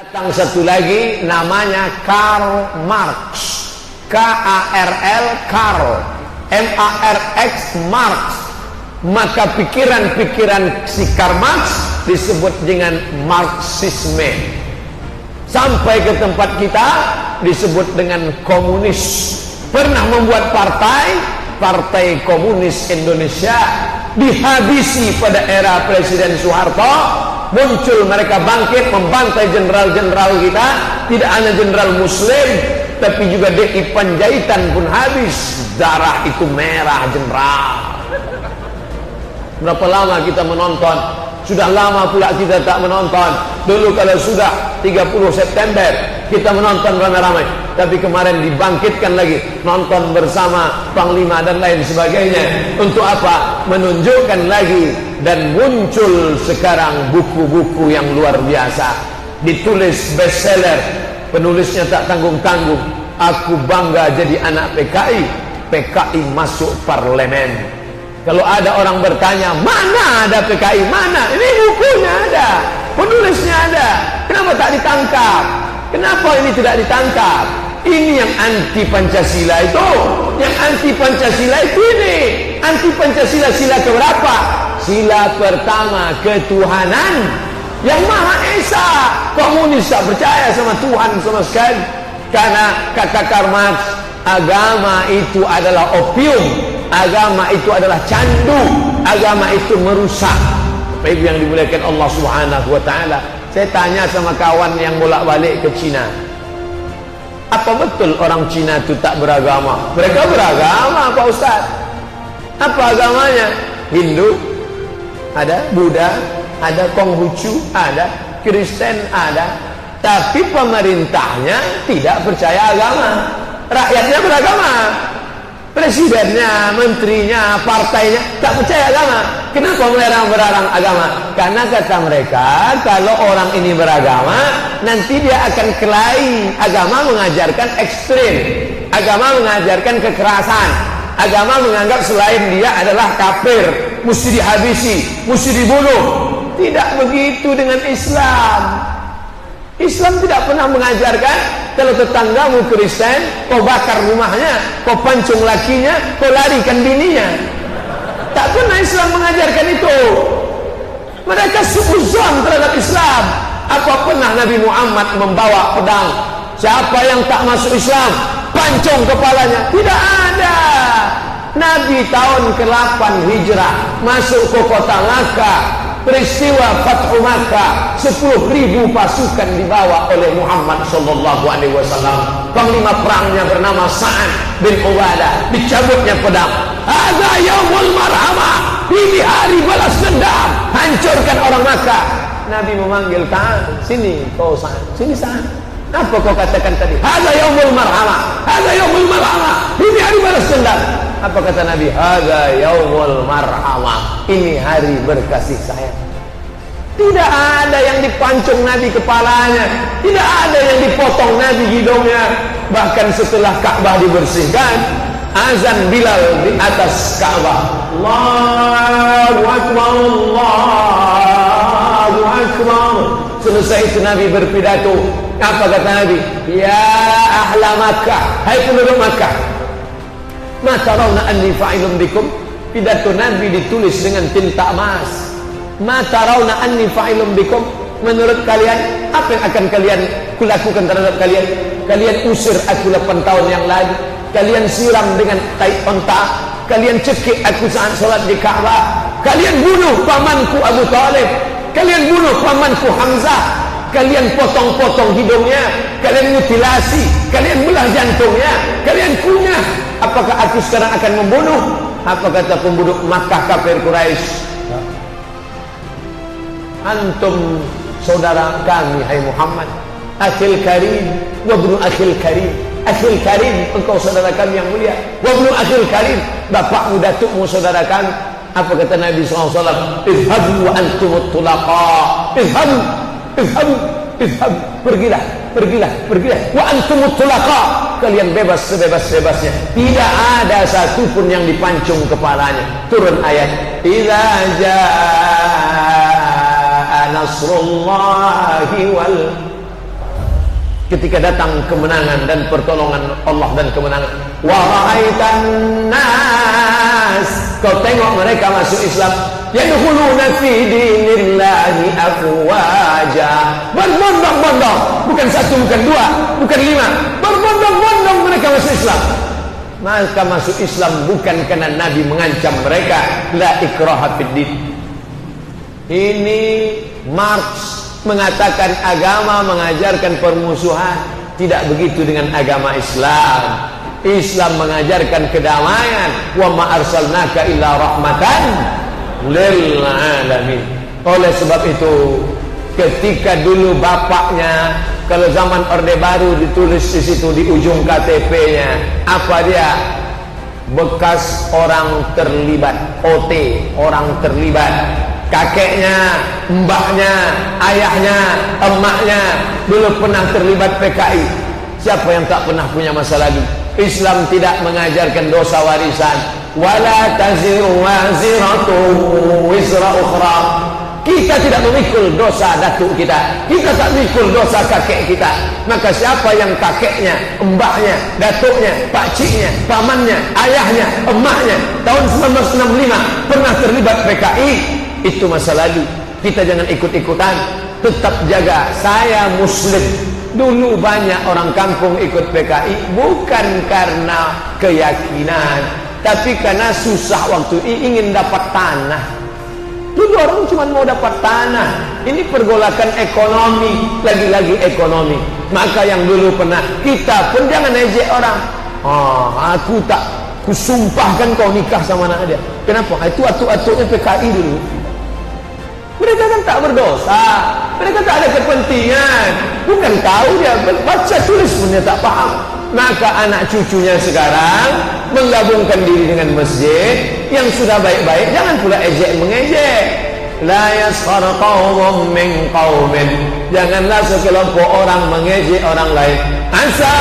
Datang satu lagi namanya Karl Marx. K-A-R-L, Karl, M-A-R-X, Marx. Maka pikiran-pikiran si Karl Marx disebut dengan Marxisme. Sampai ke tempat kita disebut dengan komunis. Pernah membuat Partai Komunis Indonesia, dihabisi pada era Presiden Soeharto. Muncul mereka bangkit membantai jenderal-jenderal kita. Tidak hanya jenderal muslim, tapi juga DI Panjaitan pun habis. Darah itu merah jenderal. Berapa lama kita menonton? Sudah lama pula kita tak menonton. Dulu kalau sudah 30 September kita menonton ramai-ramai, tapi kemarin dibangkitkan lagi, nonton bersama Panglima dan lain sebagainya. Untuk apa? Menunjukkan lagi. Dan muncul sekarang buku-buku yang luar biasa, ditulis bestseller, penulisnya tak tanggung-tanggung. Aku bangga jadi anak PKI. PKI masuk parlemen. Kalau ada orang bertanya, mana ada PKI? Mana? Ini bukunya ada, penulisnya ada. Kenapa tak ditangkap? Kenapa ini tidak ditangkap? Ini yang anti Pancasila itu. Yang anti Pancasila itu ini. Anti Pancasila sila keberapa? Sila pertama, ketuhanan yang Maha Esa. Komunis tak percaya sama Tuhan sama sekali. Karena kata Karl Marx, agama itu adalah opium, agama itu adalah candu, agama itu merusak. Bapak Ibu yang dimuliakan Allah Subhanahu wa taala, saya tanya sama kawan yang bolak-balik ke Cina, apa betul orang Cina itu tak beragama? Mereka beragama, Pak Ustaz. Apa agamanya? Hindu ada, Buddha ada, Konghucu ada, Kristen ada, tapi pemerintahnya tidak percaya agama. Rakyatnya beragama, presidennya, menterinya, partainya tak percaya agama. Kenapa melarang agama? Karena kata mereka, kalau orang ini beragama, nanti dia akan kelahi. Agama mengajarkan ekstrim, agama mengajarkan kekerasan, agama menganggap selain dia adalah kafir, mesti dihabisi, mesti dibunuh. Tidak begitu dengan Islam. Islam tidak pernah mengajarkan kalau tetanggamu Kristen, kau bakar rumahnya, kau pancung lakinya, kau larikan bininya. Tak pernah Islam mengajarkan itu. Mereka suuzon terhadap Islam. Apa pernah Nabi Muhammad membawa pedang? Siapa yang tak masuk Islam, pancung kepalanya? Tidak ada. Nabi tahun ke-8 Hijrah masuk ke kota Makkah. Peristiwa Fathu Makkah, 10.000 pasukan dibawa oleh Muhammad sallallahu alaihi wasallam. Panglima perangnya bernama Sa'ad bin Ubadah. Dicabutnya pedang. Hadza yaumul marhamah. Ini hari balas dendam. Hancurkan orang Makkah. Nabi memanggil Sa'ad, sini kau Sa'ad, sini Sa'ad. Apa kau katakan tadi? Hadza yaumul marhamah. Hadza yaumul marhamah. Ini hari balas dendam. Apa kata Nabi? Hadza yaumul marhamah. Ini hari berkasih sayang. Tidak ada yang dipancung Nabi kepalanya, tidak ada yang dipotong Nabi hidungnya. Bahkan setelah Ka'bah dibersihkan, azan Bilal di atas Ka'bah. Allahu Akbar, Allahu Akbar. Selesai itu Nabi berpidato. Apa kata Nabi? Ya ahla Makkah, hai penduduk Makkah, ma tarawna anni fa'ilun bikum. Pidato Nabi ditulis dengan tinta emas. Ma tarawna anni fa'ilun bikum. Menurut kalian, apa yang akan kalian kulakukan terhadap kalian? Kalian usir aku 8 tahun yang lalu. Kalian siram dengan tai onta. Kalian cekik aku saat salat di Ka'bah. Kalian bunuh pamanku Abu Talib. Kalian bunuh pamanku Hamzah. Kalian potong-potong hidungnya. Kalian mutilasi. Kalian belah jantungnya. Kalian kunyah. Apakah aku sekarang akan membunuh? Apa kata penduduk Makkah kafir Quraisy? Antum saudara kami, hai Muhammad, akhil karim wa ibnu akhil karim. Akhil karim, engkau saudara kami yang mulia. Wa ibnu akhil karim, bapakmu datukmu saudara kami. Apa kata Nabi SAW? Izhabu wa antumut tulaqa. Izhabu, izhabu, izhabu. Pergilah, pergilah, pergilah. Wa antumut tulaqa. Kalian bebas sebebas-bebasnya. Tidak ada satupun yang dipancung kepalanya. Turun ayat. Idza jaa nasrullahi wal ketika datang kemenangan dan pertolongan Allah dan kemenangan. Wa ra'aitan nas, kau tengok mereka masuk Islam, yadkhuluna fi dinillahi afwaja, berbondong-bondong, bukan satu, bukan dua, bukan lima, berbondong-bondong mereka masuk Islam. Maka masuk Islam bukan karena Nabi mengancam mereka, la ikraha fid din. Ini Marx mengatakan agama mengajarkan permusuhan. Tidak begitu dengan agama Islam. Islam mengajarkan kedamaian. Wa ma arsalnaka illa rahmatan lil alamin. Oleh sebab itu, ketika dulu bapaknya, kalau zaman Orde Baru ditulis di situ di ujung KTP-nya, apa dia? Bekas orang terlibat, OT, orang terlibat. Kakeknya, mbaknya, ayahnya, emaknya dulu pernah terlibat PKI. Siapa yang tak pernah punya masa lalu? Islam tidak mengajarkan dosa warisan. Wala taziru waziratu wizra ukhra. Kita tidak memikul dosa datuk kita, kita tak memikul dosa kakek kita. Maka siapa yang kakeknya, mbaknya, datuknya, pakciknya, pamannya, ayahnya, emaknya tahun 1965 pernah terlibat PKI, itu masa lalu. Kita jangan ikut-ikutan, tetap jaga. Saya Muslim. Dulu banyak orang kampung ikut PKI bukan karena keyakinan, tapi karena susah waktu ingin dapat tanah. Dulu orang cuma mau dapat tanah. Ini pergolakan ekonomi, lagi-lagi ekonomi. Maka yang dulu pernah, kita pun jangan ejek orang. Aku tak kusumpahkan kau nikah sama anak dia. Kenapa? Itu atuk-atuknya PKI dulu. Mereka kan tak berdosa, mereka tak ada kepentingan, bukan tahu dia baca tulis pun dia tak paham. Maka anak cucunya sekarang menggabungkan diri dengan masjid yang sudah baik-baik, jangan pula ejek mengejek. La yaskhar qaumun min qaumin, janganlah sekelompok orang mengejek orang lain. Asa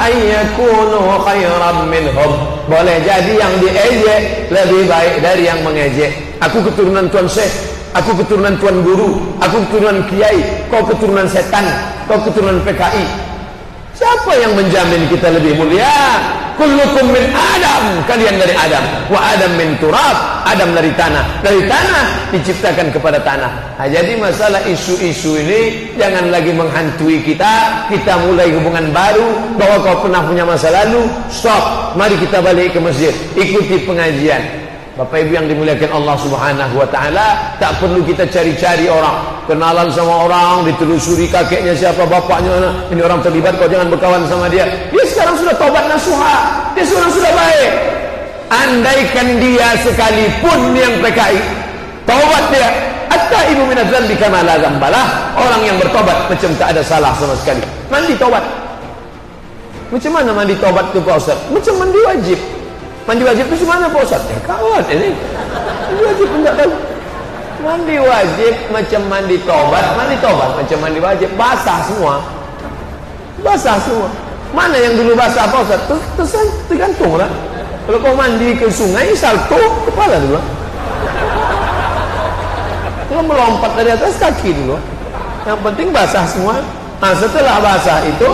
ayyakunu khairan minhum, boleh jadi yang diejek lebih baik dari yang mengejek. Aku keturunan Tuan Syekh, aku keturunan Tuan Guru, aku keturunan Kiai, kau keturunan setan, kau keturunan PKI. Siapa yang menjamin kita lebih mulia? Kullukum min Adam, kalian dari Adam. Wa Adam min turab, Adam dari tanah. Dari tanah diciptakan kepada tanah. Nah, jadi masalah isu-isu ini jangan lagi menghantui kita. Kita mulai hubungan baru, bahwa kau pernah punya masa lalu. Stop, mari kita balik ke masjid, ikuti pengajian. Bapak Ibu yang dimuliakan Allah Subhanahu wa taala, tak perlu kita cari-cari orang, kenalan sama orang, ditelusuri kakeknya siapa, bapaknya mana. Ini orang terlibat, kau jangan berkawan sama dia. Dia sekarang sudah taubat nasuha, dia sekarang sudah baik. Andaikan dia sekalipun yang PKI, taubat dia, at-taibu minadz dzambi kama la dzambalah. Orang yang bertobat macam tak ada salah sama sekali. Mandi taubat. Macam mana mandi taubat tu Pak Ustaz? Macam mandi wajib. Mandi wajib itu mana Pak Ustaz? Kawan ini mandi wajib pun tak tahu. Mandi wajib macam mandi tobat macam mandi wajib, basah semua. Basah semua. Mana yang dulu basah Pak Ustaz? Tergantung lah. Kalau kau mandi ke sungai, salto kepala dulu. Kalau melompat dari atas kaki dulu. Yang penting basah semua. Nah, setelah basah itu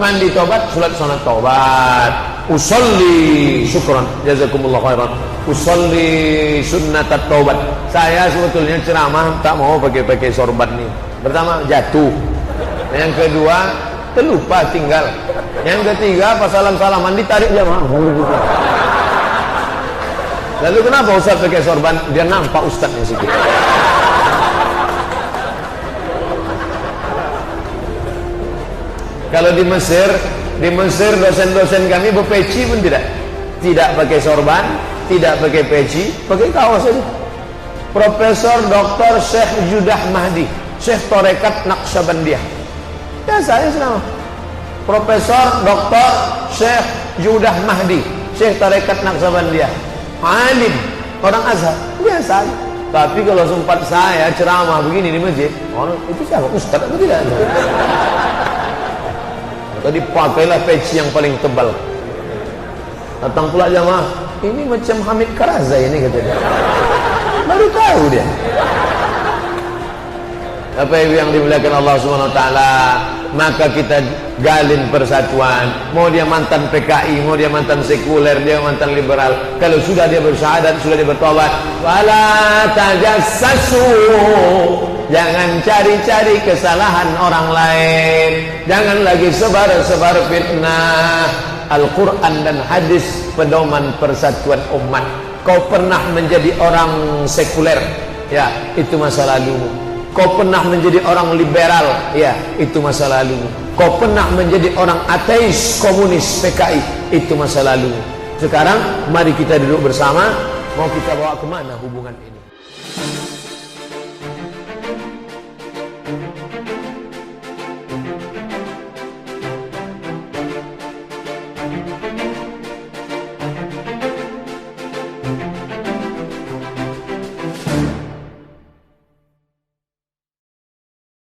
mandi tobat, sunat tobat. Usolli, syukran, jazakumullah khairan. Usolli sunnatat taubat. Saya sebetulnya ceramah tak mau pakai sorban nih. Pertama jatuh, yang kedua terlupa tinggal, yang ketiga pas salam-salaman ditarik jamaah. Lalu kenapa Ustaz pakai sorban? Dia nampak Ustaznya sikit. Kalau di Mesir dosen-dosen kami berpeci pun tidak pakai sorban, tidak pakai peci, pakai kaos saja. Profesor Dr. Syekh Judah Mahdi, Syekh Tarekat Naqsyabandiyah. Ya saya selama. Profesor Dr. Syekh Judah Mahdi, Syekh Tarekat Naqsyabandiyah. Alim, orang Azhar, biasa. Tapi kalau sempat saya ceramah begini di masjid, itu siapa? Ustaz atau tidak? Tadi pakailah peci yang paling tebal. Datang pula jamaah, ini macam Hamid Karazai ini katanya. Baru tahu dia. Bapak Ibu yang dimuliakan Allah Subhanahu wa taala, maka kita galin persatuan. Mau dia mantan PKI, mau dia mantan sekuler, dia mantan liberal, kalau sudah dia bersyahadat, sudah dia bertobat, wala tajassasu, jangan cari-cari kesalahan orang lain, jangan lagi sebar-sebar fitnah. Al-Quran dan hadis pedoman persatuan umat. Kau pernah menjadi orang sekuler, ya, itu masa lalu. Kau pernah menjadi orang liberal, ya, itu masa lalu. Kau pernah menjadi orang ateis, komunis, PKI, itu masa lalu. Sekarang mari kita duduk bersama, mau kita bawa kemana hubungan ini?